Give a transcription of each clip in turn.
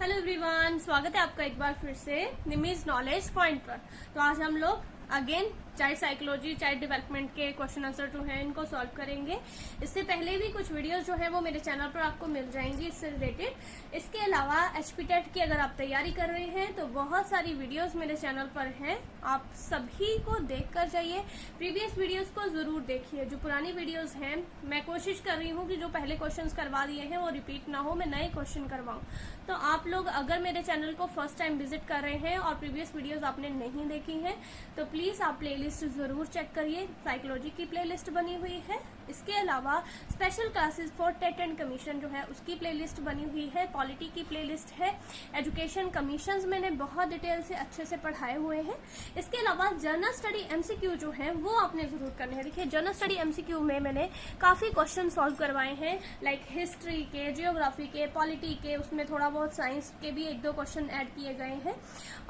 Hello everyone, स्वागत है आपका एक बार फिर से निमीज नॉलेज पॉइंट पर। तो आज हम लोग again child psychology, child development के क्वेश्चन आंसर जो है इनको सॉल्व करेंगे। इससे पहले भी कुछ वीडियोस जो है वो मेरे चैनल पर आपको मिल जाएंगी इससे रिलेटेड। इसके अलावा एचपीटेट की अगर आप तैयारी कर रहे हैं तो बहुत सारी वीडियोस मेरे चैनल पर हैं, आप सभी को देख कर जाइए। प्रीवियस वीडियोस को जरूर देखिए। जो पुरानी वीडियोस हैं, मैं कोशिश कर रही हूँ कि जो पहले क्वेश्चन करवा दिए हैं वो रिपीट ना हो, मैं नए क्वेश्चन करवाऊँ। तो आप लोग अगर मेरे चैनल को फर्स्ट टाइम विजिट कर रहे हैं और प्रीवियस वीडियोस आपने नहीं देखी हैं तो प्लीज आप प्लेलिस्ट जरूर चेक करिए। साइकोलॉजी की प्लेलिस्ट बनी हुई है। इसके अलावा special classes for TET and commission जो है उसकी प्लेलिस्ट बनी हुई है। पॉलिटी की प्लेलिस्ट है। एजुकेशन कमीशंस मैंने बहुत डिटेल से अच्छे से पढ़ाए हुए हैं। इसके अलावा जनरल स्टडी एमसीक्यू जो है वो आपने जरूर करने हैं। देखिए, जनरल स्टडी एमसीक्यू में मैंने काफी क्वेश्चन सॉल्व करवाए हैं, लाइक हिस्ट्री के, जियोग्राफी के, पॉलिटी के, उसमें थोड़ा बहुत साइंस के भी एक दो क्वेश्चन ऐड किए गए हैं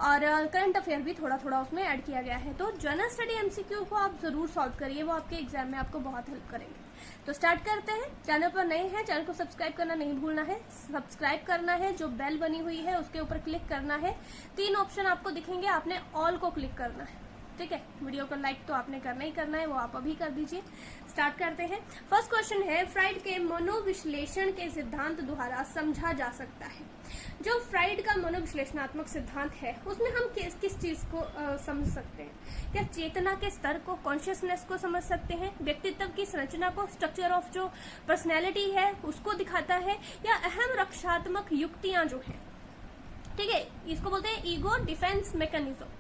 और करंट अफेयर भी थोड़ा थोड़ा उसमें ऐड किया गया है। तो जनरल स्टडी एमसीक्यू को आप जरूर सॉल्व करिए, वो आपके एग्जाम में आपको बहुत हेल्प करेंगे। तो स्टार्ट करते हैं। चैनल पर नए हैं, चैनल को सब्सक्राइब करना नहीं भूलना है। सब्सक्राइब करना है, जो बेल बनी हुई है उसके ऊपर क्लिक करना है। 3 ऑप्शन आपको दिखेंगे, आपने ऑल को क्लिक करना है। ठीक है, वीडियो को लाइक तो आपने करना ही करना है, वो आप अभी कर दीजिए। स्टार्ट करते हैं। फर्स्ट क्वेश्चन है, फ्राइड के मनोविश्लेषण के सिद्धांत द्वारा समझा जा सकता है। जो फ्राइड का मनोविश्लेषणात्मक सिद्धांत है उसमें हम किस चीज को समझ सकते हैं? क्या चेतना के स्तर को, कॉन्शियसनेस को समझ सकते हैं? व्यक्तित्व की संरचना को, स्ट्रक्चर ऑफ जो पर्सनैलिटी है उसको दिखाता है, या अहम रक्षात्मक युक्तियां जो है, ठीक है, इसको बोलते हैं ईगो डिफेंस मैकेनिज्म।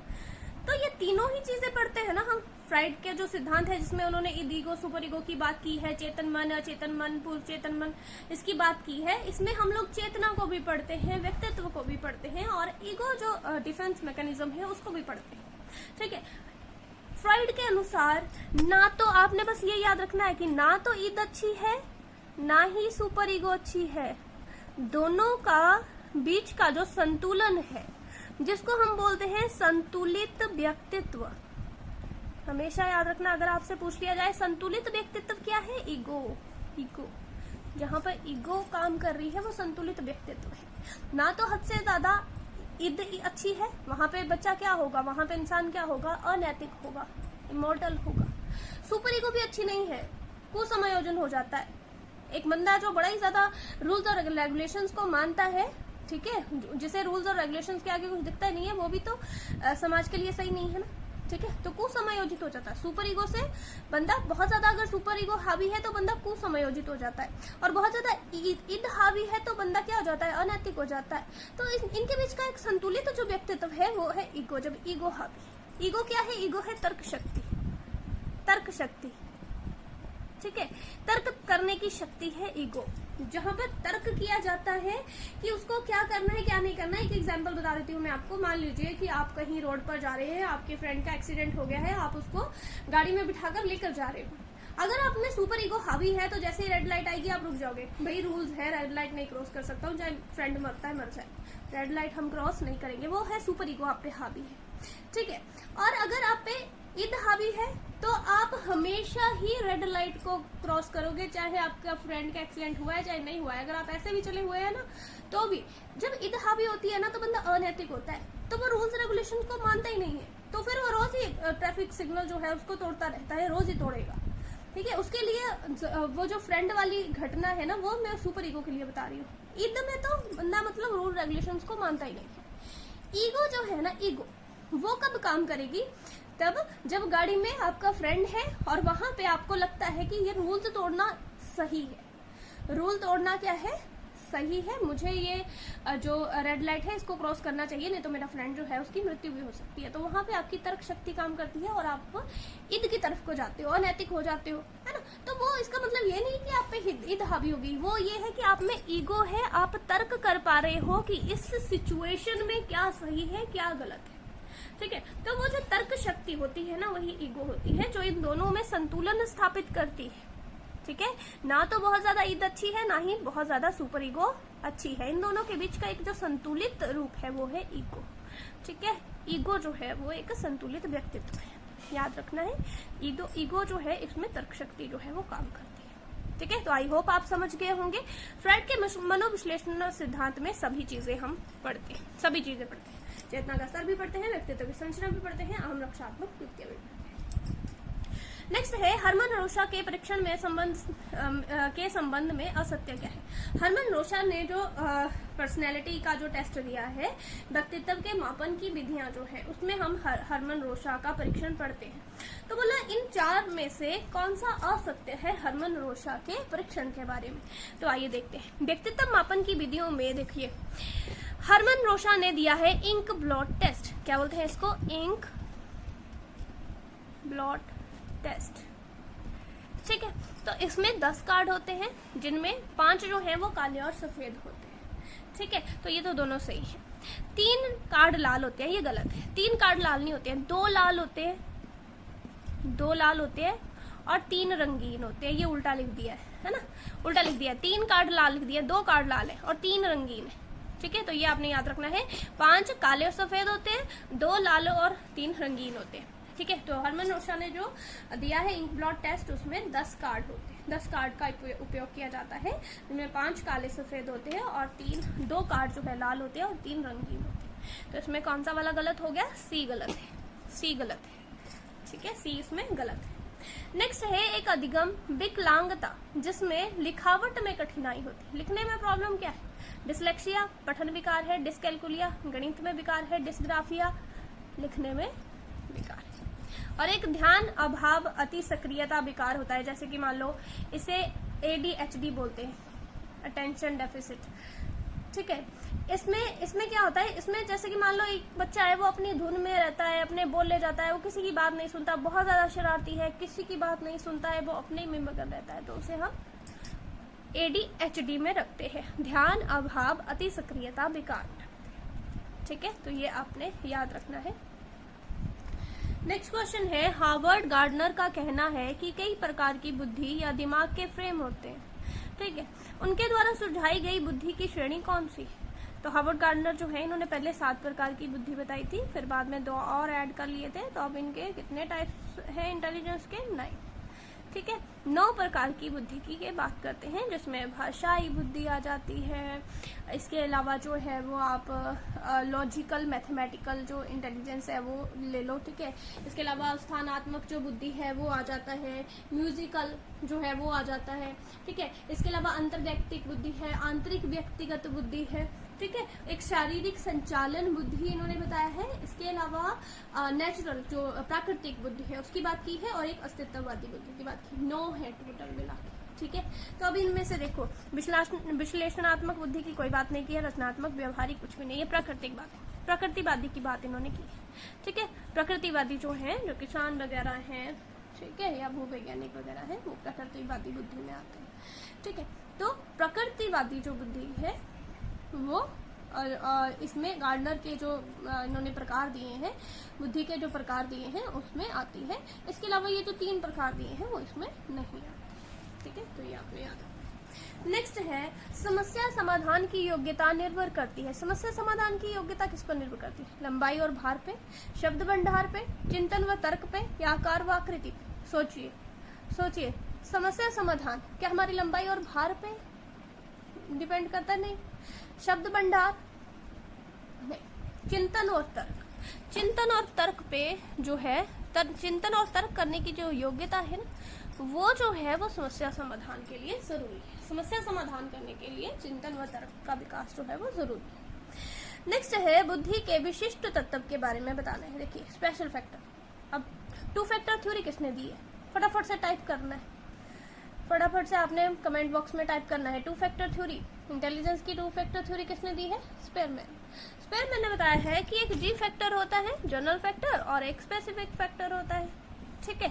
तो ये तीनों ही चीजें पढ़ते हैं ना हम। फ्राइड के जो सिद्धांत है जिसमें उन्होंने ईगो, सुपर ईगो की बात की है, चेतन मन, अचेतन मन, पूर्व चेतन मन, इसकी बात की है। इसमें हम लोग चेतना को भी पढ़ते हैं, व्यक्तित्व को भी पढ़ते हैं और ईगो जो डिफेंस मैकेनिज्म है उसको भी पढ़ते हैं। ठीक है, फ्राइड के अनुसार ना तो आपने बस ये याद रखना है कि ना तो ईद अच्छी है ना ही सुपर ईगो अच्छी है, दोनों का बीच का जो संतुलन है जिसको हम बोलते हैं संतुलित व्यक्तित्व। हमेशा याद रखना, अगर आपसे पूछ लिया जाए संतुलित व्यक्तित्व क्या है, ईगो। ईगो जहां पर ईगो काम कर रही है वो संतुलित व्यक्तित्व है। ना तो हद से ज्यादा ईद अच्छी है, वहां पे बच्चा क्या होगा, वहां पे इंसान क्या होगा, अनैतिक होगा, इमोर्टल होगा। सुपर ईगो भी अच्छी नहीं है, कुसमयोजन हो जाता है। एक बंदा जो बड़ा ही ज्यादा रूल्स और रेगुलेशंस को मानता है, ठीक है, जिसे रूल्स और रेगुलेशंस के आगे कुछ दिखता ही नहीं है, वो भी तो समाज के लिए सही नहीं है ना। ठीक है, तो कुसमयोजित हो जाता है। सुपर ईगो से बंदा बहुत ज्यादा, अगर सुपर ईगो हावी है तो बंदा कुसमयोजित हो जाता है, और बहुत ज्यादा ईद हावी है तो बंदा क्या हो जाता है, अनैतिक हो जाता है। तो इनके बीच का एक संतुलित जो व्यक्तित्व है वो है ईगो। जब ईगो हावी, ईगो क्या है, ईगो है तर्क शक्ति। तर्क शक्ति, ठीक है, तर्क करने की शक्ति है ईगो। जहां पर तर्क किया जाता है कि उसको क्या करना है क्या नहीं करना है। एक एग्जांपल बता देती हूँ मैं आपको। मान लीजिए कि आप कहीं रोड पर जा रहे हैं, आपके फ्रेंड का एक्सीडेंट हो गया है, आप उसको गाड़ी में बिठाकर लेकर जा रहे हो। अगर आप में सुपर ईगो हावी है तो जैसे ही रेड लाइट आएगी आप रुक जाओगे, भाई रूल्स है, रेड लाइट नहीं क्रॉस कर सकता हूँ, चाहे फ्रेंड मरता है मर जाए, रेड लाइट हम क्रॉस नहीं करेंगे। वो है सुपर ईगो आप पे हावी है। ठीक है, और अगर आप पे ईद हावी है तो आप हमेशा ही रेड लाइट को क्रॉस करोगे, चाहे आपका फ्रेंड का एक्सीडेंट हुआ है चाहे नहीं हुआ है। अगर आप ऐसे भी चले हुए हैं ना तो भी, जब ईद हावी होती है ना तो बंदा अनैतिक होता है, तो वो रूल्स रेगुलेशन को मानता ही नहीं है, तो फिर वो रोज ही ट्रैफिक सिग्नल जो है उसको तोड़ता रहता है, रोज ही तोड़ेगा। ठीक है, उसके लिए वो जो फ्रेंड वाली घटना है ना वो मैं सुपर ईगो के लिए बता रही हूँ। ईद में तो बंदा मतलब रूल रेगुलेशन को मानता ही नहीं है। ईगो जो है ना, ईगो वो कब काम करेगी, तब जब गाड़ी में आपका फ्रेंड है और वहां पे आपको लगता है कि ये रूल्स तोड़ना सही है, रूल तोड़ना क्या है, सही है, मुझे ये जो रेड लाइट है इसको क्रॉस करना चाहिए, नहीं तो मेरा फ्रेंड जो है उसकी मृत्यु भी हो सकती है। तो वहां पे आपकी तर्क शक्ति काम करती है और आप ईद की तरफ को जाते हो, अनैतिक हो जाते हो, है ना। तो वो इसका मतलब ये नहीं कि आप पे ईद हावी होगी, वो ये है कि आप में ईगो है, आप तर्क कर पा रहे हो कि इस सिचुएशन में क्या सही है क्या गलत है। ठीक है, तो वो जो तर्क शक्ति होती है ना वही ईगो होती है, जो इन दोनों में संतुलन स्थापित करती है। ठीक है, ना तो बहुत ज्यादा ईद अच्छी है ना ही बहुत ज्यादा सुपर ईगो अच्छी है, इन दोनों के बीच का एक जो संतुलित रूप है वो है ईगो। ठीक है, ईगो जो है वो एक संतुलित व्यक्तित्व है, याद रखना है। ईगो जो है इसमें तर्क शक्ति जो है वो काम करती है। ठीक है, तो आई होप आप समझ गए होंगे। फ्राइड के मनोविश्लेषण सिद्धांत में सभी चीजें हम पढ़ते हैं, सभी चीजें पढ़ते हैं, चेतना का स्तर भी पढ़ते हैं, व्यक्तित्व की संरचना भी पढ़ते हैं, अहम रक्षात्मक युक्तियां भी पढ़ते हैं। नेक्स्ट है हरमन रोशा के परीक्षण में संबंध में असत्य क्या है। हरमन रोशा ने जो पर्सनैलिटी का जो टेस्ट दिया है, व्यक्तित्व के मापन की विधियां जो है, उसमें हम हरमन रोशा का परीक्षण पढ़ते हैं। तो बोला इन 4 में से कौन सा असत्य है हरमन रोशा के परीक्षण के बारे में। तो आइए देखते हैं। व्यक्तित्व मापन की विधियों में देखिए, हरमन रोशा ने दिया है इंक ब्लॉट टेस्ट। क्या बोलते हैं इसको? Ink blot test. ठीक है, तो इसमें 10 कार्ड होते हैं, जिनमें 5 जो हैं वो काले और सफेद होते हैं। ठीक है, तो ये तो दोनों सही है। 3 कार्ड लाल होते हैं, ये गलत है। 3 कार्ड लाल नहीं होते हैं, 2 लाल होते हैं, 2 लाल होते हैं और 3 रंगीन होते हैं। ये उल्टा लिख दिया है ना, उल्टा लिख दिया। 3 कार्ड लाल लिख दिया, 2 कार्ड लाल है और 3 रंगीन है। ठीक है, तो ये आपने याद रखना है। 5 काले और सफेद होते हैं, 2 लाल और 3 रंगीन होते हैं। ठीक है, तो हरमन रोशा ने जो दिया है इंक ब्लॉट टेस्ट, उसमें 10 कार्ड होते हैं। 10 कार्ड का उपयोग किया जाता है, जिनमें 5 काले सफेद होते हैं और 2 कार्ड जो है लाल होते हैं और 3 रंगीन होते हैं। तो इसमें कौन सा वाला गलत हो गया? सी गलत है, सी गलत है। ठीक है, सी इसमें गलत है। नेक्स्ट है एक अधिगम विकलांगता, जिसमें लिखावट में कठिनाई होती है। लिखने में प्रॉब्लम क्या है? डिसलेक्सिया, पठन विकार है, डिस्कैल्कुलिया, गणित में विकार है, डिस्ग्राफिया, लिखने में विकार है। और एक ध्यान अभाव अति सक्रियता विकार होता है, जैसे कि मान लो इसे ADHD बोलते हैं, अटेंशन डेफिसिट। ठीक है, इसमें क्या होता है? इसमें जैसे कि मान लो एक बच्चा है, वो अपनी धुन में रहता है, अपने बोल ले जाता है, वो किसी की बात नहीं सुनता, बहुत ज्यादा शरारती है, किसी की बात नहीं सुनता है, वो अपने में मगन रहता है, तो उसे हम ADHD में रखते हैं, ध्यान अभाव अति सक्रियता विकार। ठीक है, तो ये आपने याद रखना है। नेक्स्ट क्वेश्चन है, हार्वर्ड गार्डनर का कहना है कि कई प्रकार की बुद्धि या दिमाग के फ्रेम होते हैं। ठीक है, उनके द्वारा सुझाई गई बुद्धि की श्रेणी कौन सी? तो हार्वर्ड गार्डनर जो है, इन्होंने पहले 7 प्रकार की बुद्धि बताई थी, फिर बाद में 2 और ऐड कर लिए थे, तो अब इनके कितने टाइप्स हैं इंटेलिजेंस के? 9। ठीक है, 9 प्रकार की बुद्धि की बात करते हैं, जिसमें भाषाई बुद्धि आ जाती है। इसके अलावा जो है वो आप लॉजिकल मैथमेटिकल जो इंटेलिजेंस है वो ले लो। ठीक है, इसके अलावा स्थानात्मक जो बुद्धि है वो आ जाता है, म्यूजिकल जो है वो आ जाता है। ठीक है, इसके अलावा अंतर्वैयक्तिक बुद्धि है, आंतरिक व्यक्तिगत बुद्धि है। ठीक है, एक शारीरिक संचालन बुद्धि इन्होंने बताया है। इसके अलावा नेचुरल जो प्राकृतिक बुद्धि है उसकी बात की है, और एक अस्तित्ववादी बुद्धि की बात की। 9 है टोटल मिला के। ठीक है, तो अब इनमें से देखो, विश्लेषणात्मक बुद्धि की कोई बात नहीं की है, रचनात्मक व्यवहारिक कुछ भी नहीं है, प्राकृतिक बात है, प्रकृतिवादी की बात इन्होंने की है। ठीक है, प्रकृतिवादी जो है, जो किसान वगैरह हैं, ठीक है, या भूवैज्ञानिक वगैरह है, वो प्रकृतिवादी बुद्धि में आते हैं। ठीक है, तो प्रकृतिवादी जो बुद्धि है वो और इसमें गार्डनर के जो इन्होंने प्रकार दिए हैं, बुद्धि के जो प्रकार दिए हैं उसमें आती है। इसके अलावा ये जो 3 प्रकार दिए हैं वो इसमें नहीं आते। ठीक है, तो ये आपने याद रखना। नेक्स्ट है, समस्या समाधान की योग्यता निर्भर करती है। समस्या समाधान की योग्यता किस पर निर्भर करती है? लंबाई और भार पे, शब्द भंडार पे, चिंतन व तर्क पे, या आकार व आकृति पे? सोचिए, समस्या समाधान क्या हमारी लंबाई और भार पे डिपेंड करता? नहीं। शब्द भंडार नहीं। चिंतन और तर्क पे जो है, चिंतन और तर्क करने की जो योग्यता है ना, वो जो है वो समस्या समाधान के लिए जरूरी है। समस्या समाधान करने के लिए चिंतन व तर्क का विकास जो है वो जरूरी है। नेक्स्ट है, बुद्धि के विशिष्ट तत्व के बारे में बताना है। देखिए, स्पेशल फैक्टर। अब 2 फैक्टर थ्योरी किसने दी है? फटाफट से टाइप करना है, फटाफट से आपने कमेंट बॉक्स में टाइप करना है। 2 फैक्टर थ्योरी, इंटेलिजेंस की 2 फैक्टर थ्योरी किसने दी है? स्पेयरमैन ने बताया है कि एक जी फैक्टर होता है, जनरल फैक्टर, और एक स्पेसिफिक फैक्टर होता है। ठीक है,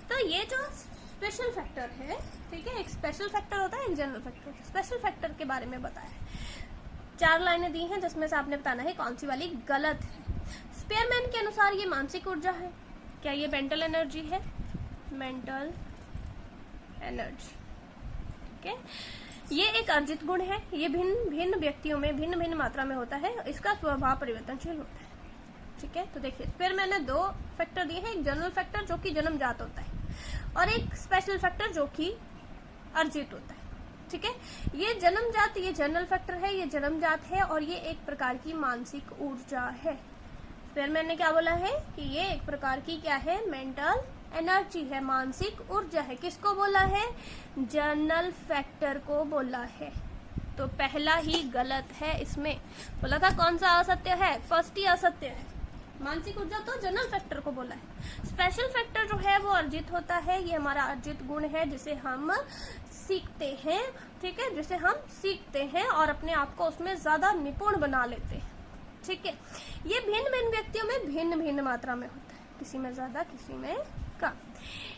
तो ये जो स्पेशल फैक्टर है, ठीक है, एक स्पेशल फैक्टर होता है, एक जनरल फैक्टर। स्पेशल फैक्टर के बारे में बताया है। 4 लाइनें दी हैं, जिसमें से आपने बताना है कौन सी वाली गलत है। स्पेयरमैन के अनुसार ये मानसिक ऊर्जा है। क्या ये मेंटल एनर्जी है? Mental energy. ठीक है, ये एक अर्जित गुण है। ये भिन्न व्यक्तियों में भिन्न मात्रा में होता है। इसका स्वभाव परिवर्तनशील होता है। ठीक है, तो देखिए, फिर मैंने 2 फैक्टर दिए हैं, एक जनरल फैक्टर जो कि जन्मजात होता है, और एक स्पेशल फैक्टर जो कि अर्जित होता है। ठीक है, ये जन्मजात, ये जनरल फैक्टर है, ये जन्मजात है और ये एक प्रकार की मानसिक ऊर्जा है। फिर मैंने क्या बोला है कि ये एक प्रकार की क्या है, मेंटल एनर्जी है, मानसिक ऊर्जा है। किसको बोला है, जनरल फैक्टर को बोला है। तो पहला ही गलत है इसमें। बोला था कौन सा असत्य है, फर्स्ट ही असत्य है। मानसिक ऊर्जा तो जनरल फैक्टर को बोला है। स्पेशल फैक्टर जो है वो अर्जित होता है, ये हमारा अर्जित गुण है जिसे हम सीखते हैं। ठीक है, जिसे हम सीखते हैं और अपने आप को उसमें ज्यादा निपुण बना लेते हैं। ठीक है, ये भिन्न भिन्न व्यक्तियों में भिन्न भिन्न मात्रा में होता है, किसी में ज्यादा किसी में कम।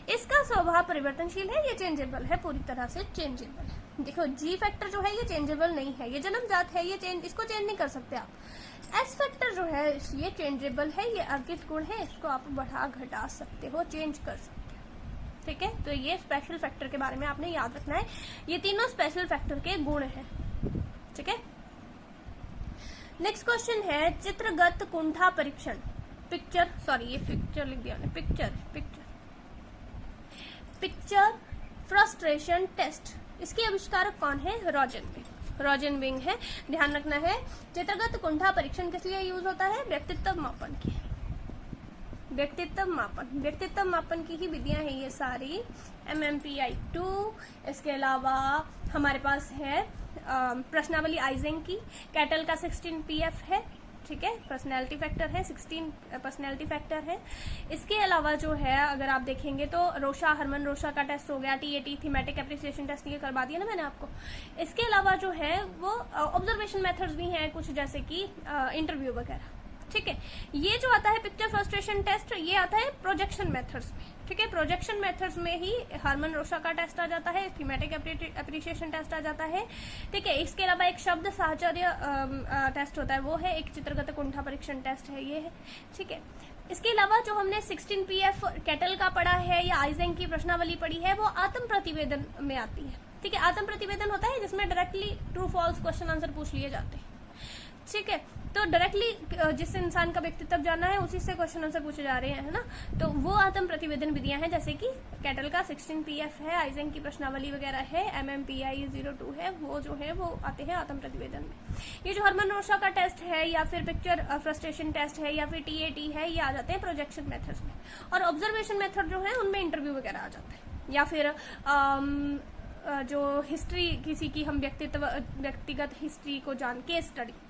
इसका स्वभाव परिवर्तनशील है, ये चेंजेबल है, पूरी तरह से चेंजेबल है। देखो जी फैक्टर जो है ये चेंजेबल नहीं है, ये जन्मजात है, ये इसको चेंज नहीं कर सकते आप। एस फैक्टर जो है ये चेंजेबल है, ये अर्जित गुण है, इसको आप बढ़ा घटा सकते हो, चेंज कर सकते हो। ठीक है, तो ये स्पेशल फैक्टर के बारे में आपने याद रखना है। ये तीनों स्पेशल फैक्टर के गुण हैं। ठीक है, नेक्स्ट क्वेश्चन है चित्रगत कुंठा परीक्षण। पिक्चर, सॉरी ये पिक्चर लिख दिया मैंने, पिक्चर फ्रस्ट्रेशन टेस्ट। इसके आविष्कारक कौन है, रोजनविंग है। ध्यान रखना है चित्रगत कुंठा परीक्षण किस लिए यूज होता है, व्यक्तित्व मापन की, व्यक्तित्व मापन की ही विधियां हैं ये सारी। MMPI 2, इसके अलावा हमारे पास है प्रश्नावली आइजेंग की, कैटल का 16 PF है। ठीक है, पर्सनैलिटी फैक्टर है, 16 पर्सनैलिटी फैक्टर है। इसके अलावा जो है अगर आप देखेंगे तो हरमन रोशा का टेस्ट हो गया, TAT थीमेटिक एप्रिसिएशन टेस्ट, ये करवा दिया ना मैंने आपको। इसके अलावा जो है वो ऑब्जर्वेशन मेथड्स भी हैं कुछ, जैसे कि इंटरव्यू वगैरह। ठीक है, ये जो आता है पिक्चर फ्रस्ट्रेशन टेस्ट, ये आता है प्रोजेक्शन मेथड्स में। ठीक है, प्रोजेक्शन मेथड्स में ही हरमन रोशा का टेस्ट आ जाता है, थीमेटिक एप्रिसिएशन टेस्ट आ जाता है। ठीक है, इसके अलावा एक शब्द साहचर्य टेस्ट होता है, वो है, एक चित्रगत कुंठा परीक्षण टेस्ट है, ये है। ठीक है, इसके अलावा जो हमने 16 PF कैटल का पढ़ा है या आइजेंग की प्रश्नावली पढ़ी है, वो आत्म प्रतिवेदन में आती है। ठीक है, आत्म प्रतिवेदन होता है जिसमें directly true false question answer पूछ लिए जाते हैं। ठीक है, तो डायरेक्टली जिस इंसान का व्यक्तित्व जानना है उसी से क्वेश्चन आंसर पूछे जा रहे हैं, है ना। तो वो आत्म प्रतिवेदन विधियां हैं, जैसे कि कैटल का 16 PF है, आइजेंग की प्रश्नावली वगैरह है, MMPI 02 है, वो जो है वो आते हैं आत्म प्रतिवेदन में। ये जो हरमन रोशा का टेस्ट है या फिर पिक्चर फ्रस्ट्रेशन टेस्ट है या फिर TAT है, ये आ जाते हैं प्रोजेक्शन मेथड्स में। और ऑब्जर्वेशन मेथड जो है उनमें इंटरव्यू वगैरह आ जाता है, या फिर जो हिस्ट्री किसी की हम व्यक्तिगत हिस्ट्री को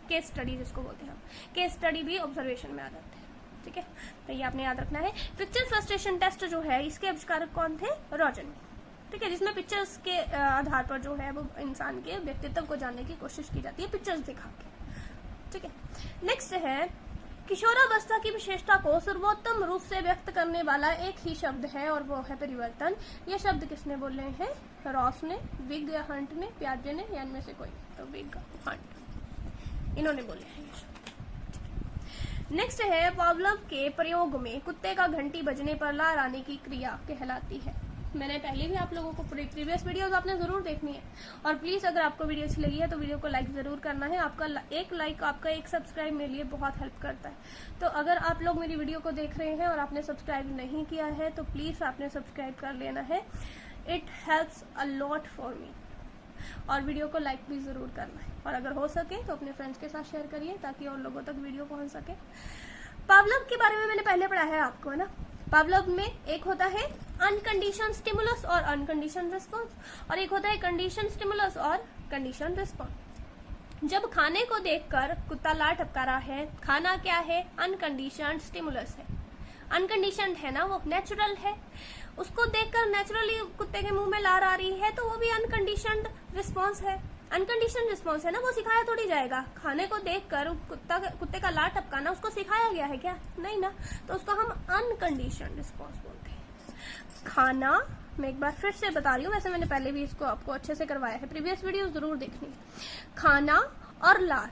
केस स्टडी जिसको बोलते हैं हम, केस स्टडी भी ऑब्जर्वेशन में आ जाते हैं। ठीक है, तो ये आपने याद रखना है। पिक्चर फ्रस्ट्रेशन टेस्ट जो है इसके आविष्कारक कौन थे, रोजनविंग। ठीक है, जिसमें पिक्चर्स के आधार पर जो है वो इंसान के व्यक्तित्व को जानने की कोशिश की जाती है, पिक्चर्स दिखा के। ठीक है, नेक्स्ट है किशोरावस्था की विशेषता को सर्वोत्तम रूप से व्यक्त करने वाला एक ही शब्द है और वो है परिवर्तन। ये शब्द किसने बोले हैं, रॉस ने, विग या हंट ने, प्याजे ने, या इनमें से कोई, तो विग, हंट, इन्होंने बोले हैं ये शब्द। नेक्स्ट है पावलोव के प्रयोग में कुत्ते का घंटी बजने पर लार आने की क्रिया कहलाती है। मैंने पहले भी आप लोगों को प्रीवियस वीडियोस आपने जरूर देखनी है। और प्लीज अगर आपको वीडियो अच्छी लगी है तो वीडियो को लाइक जरूर करना है। आपका एक लाइक, आपका एक सब्सक्राइब मेरे लिए बहुत हेल्प करता है। तो अगर आप लोग मेरी वीडियो को देख रहे हैं और आपने सब्सक्राइब नहीं किया है तो प्लीज आपने सब्सक्राइब कर लेना है, it helps a lot for me. और वीडियो को लाइक भी जरूर करना है, और अगर हो सके तो अपने फ्रेंड्स के साथ शेयर करिए ताकि और लोगों तक वीडियो पहुंच सके। पावलोव के बारे में मैंने पहले पढ़ा है आपको, है ना। पावलोव में एक होता है अनकंडीशन स्टिमुलस और अनकंडीशन रिस्पॉन्स, और एक होता है कंडीशन स्टिमुलस और कंडीशन रिस्पॉन्स। जब खाने को देखकर कुत्ता लार टपका रहा है, खाना क्या है, अनकंडीशन स्टिमुलस है। अनकंडीशनड है ना, वो नेचुरल है, उसको देखकर नेचुरली कुत्ते के मुंह में लार आ रही है तो वो भी अनकंडीशनड रिस्पॉन्स है। अनकंडीशनड रिस्पॉन्स है ना, वो सिखाया थोड़ी जाएगा। खाने को देखकर कुत्ते का लार टपकाना उसको सिखाया गया है क्या, नहीं ना, तो उसको हम अनकंडीशनड रिस्पॉन्स बोलते हैं। खाना, मैं एक बार फिर से बता रही हूँ, वैसे मैंने पहले भी इसको आपको अच्छे से करवाया है, प्रीवियस वीडियो जरूर देखनी। खाना और लार,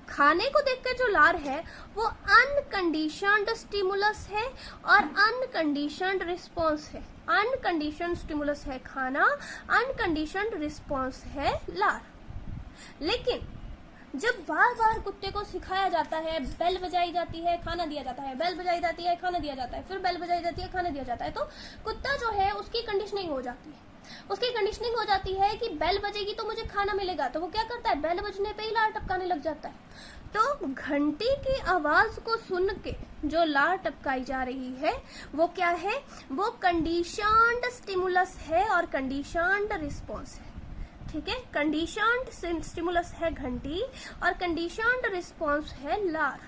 खाने को देखकर जो लार है वो अनकंडीशनड स्टिमुलस है और अनकंडीशनड रिस्पॉन्स है। अनकंडीशनड स्टिमुलस है खाना, अनकंडीशनड रिस्पॉन्स है लार। लेकिन जब बार बार कुत्ते को सिखाया जाता है, बेल बजाई जाती है, खाना दिया जाता है, बेल बजाई जाती है, खाना दिया जाता है, फिर बेल बजाई जाती है, खाना दिया जाता है, तो कुत्ता जो है उसकी कंडीशनिंग हो जाती है। उसकी कंडीशनिंग हो जाती है कि बेल बजेगी तो मुझे खाना मिलेगा, तो वो क्या करता है, बेल बजने पे ही लार टपकाने लग जाता है। तो घंटी की आवाज को सुन के जो लार टपकाई जा रही है वो क्या है, वो कंडीशनड स्टिमुलस है और कंडीशनड रिस्पॉन्स है। ठीक है, कंडीशनड स्टिमुलस है घंटी और कंडीशनड रिस्पॉन्स है लार।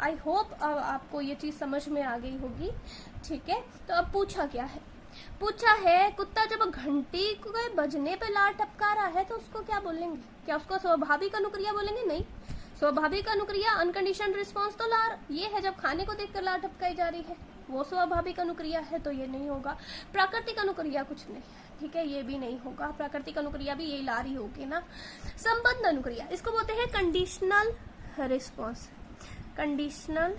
आई होप अब आपको ये चीज समझ में आ गई होगी। ठीक है, तो अब पूछा क्या है, पूछा है कुत्ता जब घंटी के बजने पे लार टपका रहा है तो उसको क्या बोलेंगे, क्या उसको स्वाभाविक अनुक्रिया बोलेंगे? नहीं, स्वाभाविक अनुक्रिया अनकंडीशन रिस्पॉन्स तो लार ये है जब खाने को देखकर लार टपकाई जा रही है, वो स्वाभाविक अनुक्रिया है तो ये नहीं होगा। प्राकृतिक अनुक्रिया कुछ नहीं, ठीक है, ये भी नहीं होगा। प्राकृतिक अनुक्रिया भी यही लार ही होगी ना। संबंध अनुक्रिया, इसको बोलते हैं कंडीशनल रिस्पॉन्स, कंडीशनल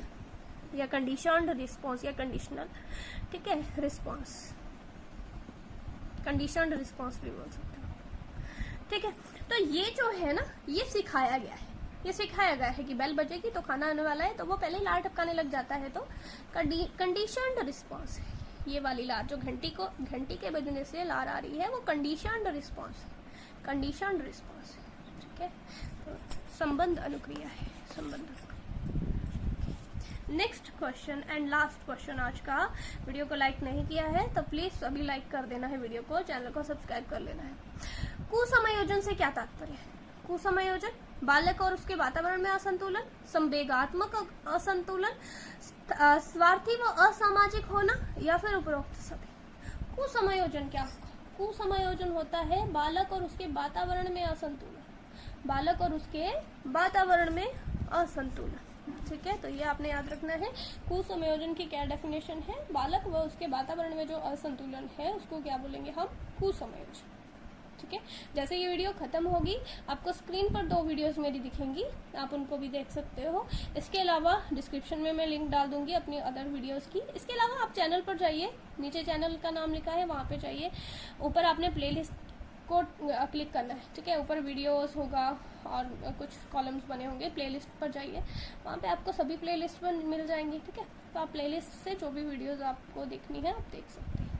या कंडीशनड रिस्पॉन्स या कंडीशनल, ठीक है, रिस्पॉन्स, कंडीशनड रिस्पॉन्स भी बोल सकते हो। ठीक है, तो ये जो है ना, ये सिखाया गया है, ये सिखाया गया है कि बेल बजेगी तो खाना आने वाला है, तो वो पहले ही लार टपकाने लग जाता है, तो कंडीशनड रिस्पॉन्स है। ये वाली लार जो घंटी के बजने से लार आ रही है वो कंडीशनड रिस्पॉन्स है, कंडीशनड रिस्पॉन्स है। ठीक है, तो संबंध अनुक्रिया है, संबंध। Next question and last question आज का। वीडियो को लाइक नहीं किया है तो प्लीज अभी लाइक कर देना है वीडियो को, चैनल को सब्सक्राइब कर लेना है। कुसमयोजन से क्या तात्पर्य है? कुसमयोजन, बालक और उसके वातावरण में असंतुलन, संवेगात्मक असंतुलन, स्वार्थी व असामाजिक होना, या फिर उपरोक्त सभी। कुसमयोजन क्या होगा? कुसमयोजन होता है बालक और उसके वातावरण में असंतुलन, बालक और उसके वातावरण में असंतुलन। ठीक है, तो ये आपने याद रखना है। कुसमयोजन की क्या डेफिनेशन है? बालक व उसके वातावरण में जो असंतुलन है उसको क्या बोलेंगे हम? कुसमयोजन। ठीक है, जैसे ये वीडियो खत्म होगी आपको स्क्रीन पर 2 वीडियोस मेरी दिखेंगी, आप उनको भी देख सकते हो। इसके अलावा डिस्क्रिप्शन में मैं लिंक डाल दूंगी अपनी अदर वीडियोस की। इसके अलावा आप चैनल पर जाइए, नीचे चैनल का नाम लिखा है वहाँ पे जाइए, ऊपर आपने प्लेलिस्ट को क्लिक करना है। ठीक है, ऊपर वीडियोस होगा और कुछ कॉलम्स बने होंगे, प्लेलिस्ट पर जाइए, वहाँ पे आपको सभी प्लेलिस्ट पर मिल जाएंगी। ठीक है, तो आप प्लेलिस्ट से जो भी वीडियोस आपको देखनी है आप देख सकते हैं।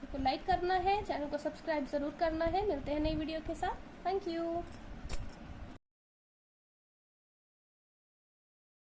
तो लाइक करना है, चैनल को सब्सक्राइब जरूर करना है। मिलते हैं नई वीडियो के साथ। Thank you.